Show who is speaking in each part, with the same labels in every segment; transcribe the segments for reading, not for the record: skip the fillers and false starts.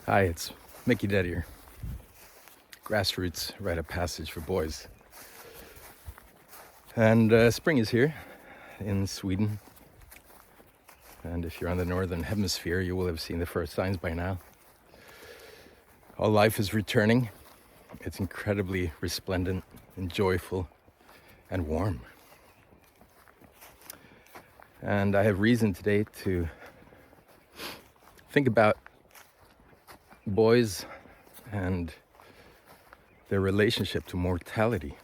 Speaker 1: Hi, it's Mickey Dead here. Grassroots, rite of passage for boys. And spring is here in Sweden. And if you're on the northern hemisphere, you will have seen the first signs by now. All life is returning. It's incredibly resplendent and joyful and warm. And I have reason today to think about boys and their relationship to mortality,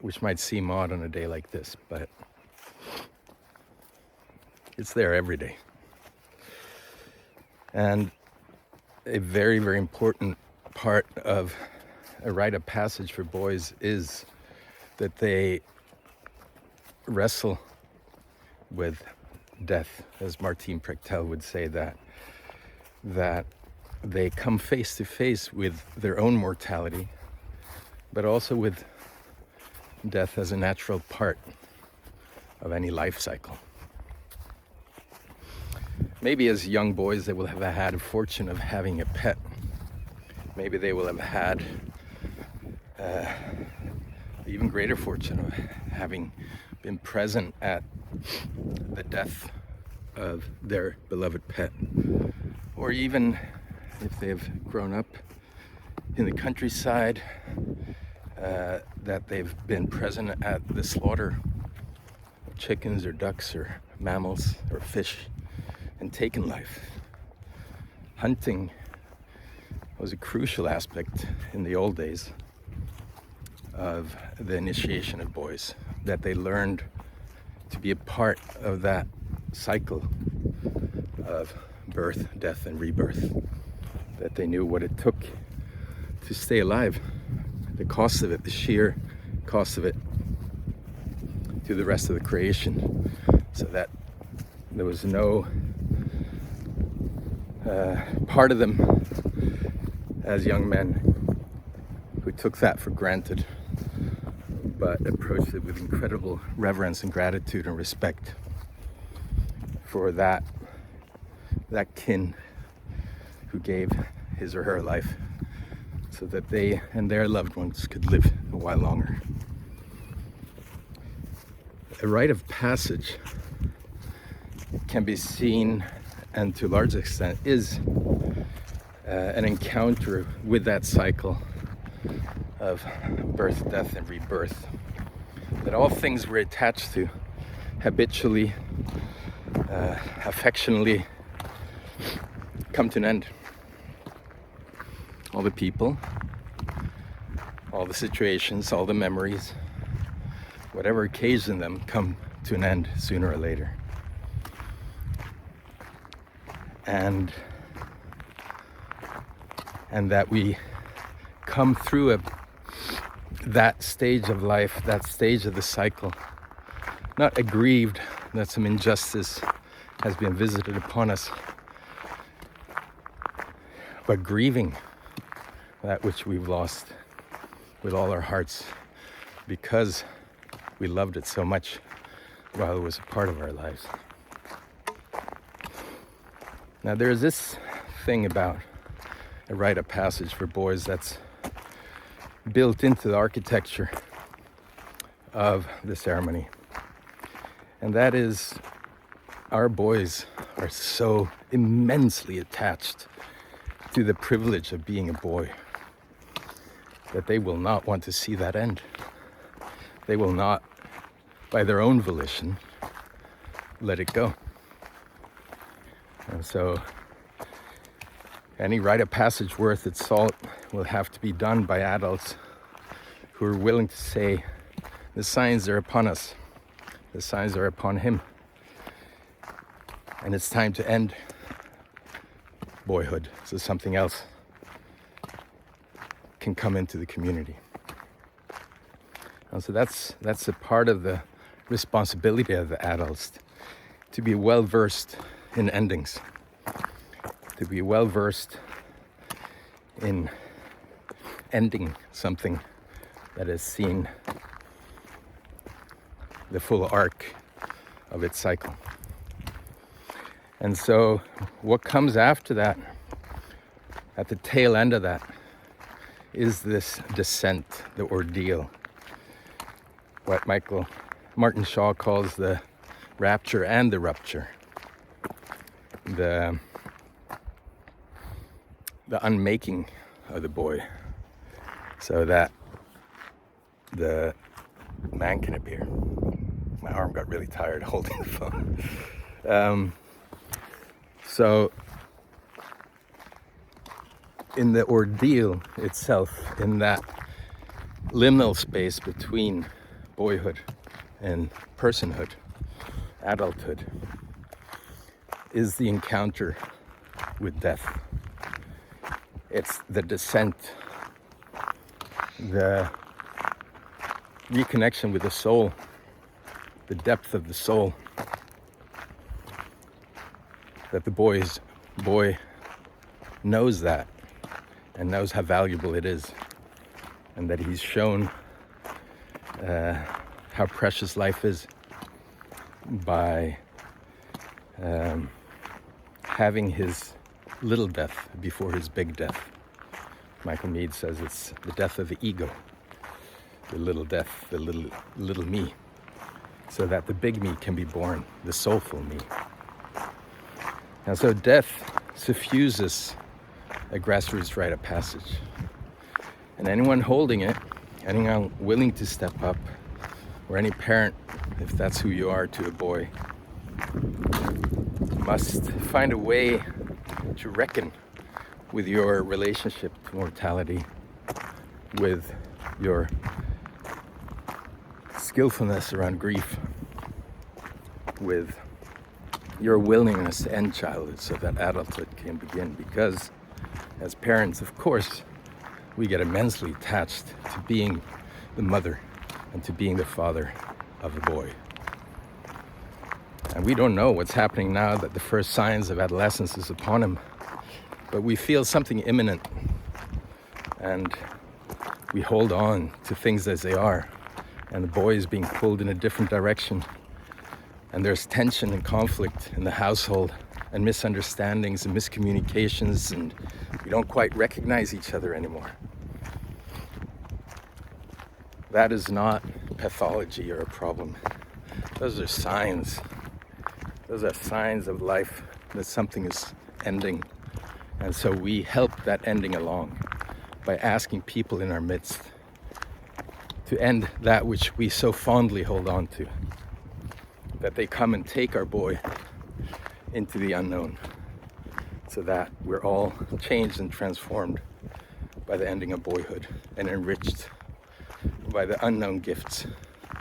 Speaker 1: which might seem odd on a day like this, but it's there every day. And a very, very important part of a rite of passage for boys is that they wrestle with death, as Martin Prechtel would say, that they come face to face with their own mortality, but also with death as a natural part of any life cycle. Maybe as young boys they will have had a fortune of having a pet. Maybe they will have had even greater fortune of having been present at the death of their beloved pet. Or even if they've grown up in the countryside, that they've been present at the slaughter of chickens or ducks or mammals or fish and taken life. Hunting was a crucial aspect in the old days of the initiation of boys, that they learned to be a part of that cycle of birth, death, and rebirth, that they knew what it took to stay alive, the cost of it, the sheer cost of it to the rest of the creation, so that there was no part of them as young men who took that for granted, but approached it with incredible reverence and gratitude and respect for that kin who gave his or her life so that they and their loved ones could live a while longer. A rite of passage can be seen, and to a large extent is, an encounter with that cycle of birth, death, and rebirth, that all things we're attached to habitually, affectionately come to an end. All the people, all the situations, all the memories, whatever occasion them, come to an end sooner or later. And that we come through that stage of life, that stage of the cycle, not aggrieved that some injustice has been visited upon us, but grieving that which we've lost with all our hearts, because we loved it so much while it was a part of our lives. Now there's this thing about a rite of passage for boys that's built into the architecture of the ceremony, and that is our boys are so immensely attached to the privilege of being a boy that they will not want to see that end. They will not, by their own volition, let it go. And so any rite of passage worth its salt will have to be done by adults who are willing to say, the signs are upon us, the signs are upon him, and it's time to end boyhood so something else can come into the community. And so that's a part of the responsibility of the adults, to be well versed in endings, to be well versed in ending something that has seen the full arc of its cycle. And so what comes after that, at the tail end of that, is this descent, the ordeal. What Martin Shaw calls the rapture and the rupture. The unmaking of the boy, so that the man can appear. My arm got really tired holding the phone. So in the ordeal itself, in that liminal space between boyhood and personhood, adulthood, is the encounter with death. It's the descent, the reconnection with the soul, the depth of the soul, that the boy knows that, and knows how valuable it is, and that he's shown how precious life is by having his little death before his big death. Michael Meade says it's the death of the ego, the little death, the little me, so that the big me can be born, the soulful me. And so death suffuses a grassroots rite of passage. And anyone holding it, anyone willing to step up, or any parent, if that's who you are to a boy, must find a way to reckon with your relationship to mortality, with your skillfulness around grief, with your willingness to end childhood so that adulthood can begin. Because as parents, of course, we get immensely attached to being the mother and to being the father of a boy. And we don't know what's happening now that the first signs of adolescence is upon him, but we feel something imminent, and we hold on to things as they are, and the boy is being pulled in a different direction, and there's tension and conflict in the household, and misunderstandings and miscommunications, and we don't quite recognize each other anymore. That is not pathology or a problem. Those are signs. Those are signs of life, that something is ending. And so we help that ending along by asking people in our midst to end that which we so fondly hold on to, that they come and take our boy into the unknown, so that we're all changed and transformed by the ending of boyhood and enriched by the unknown gifts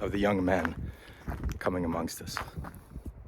Speaker 1: of the young man coming amongst us.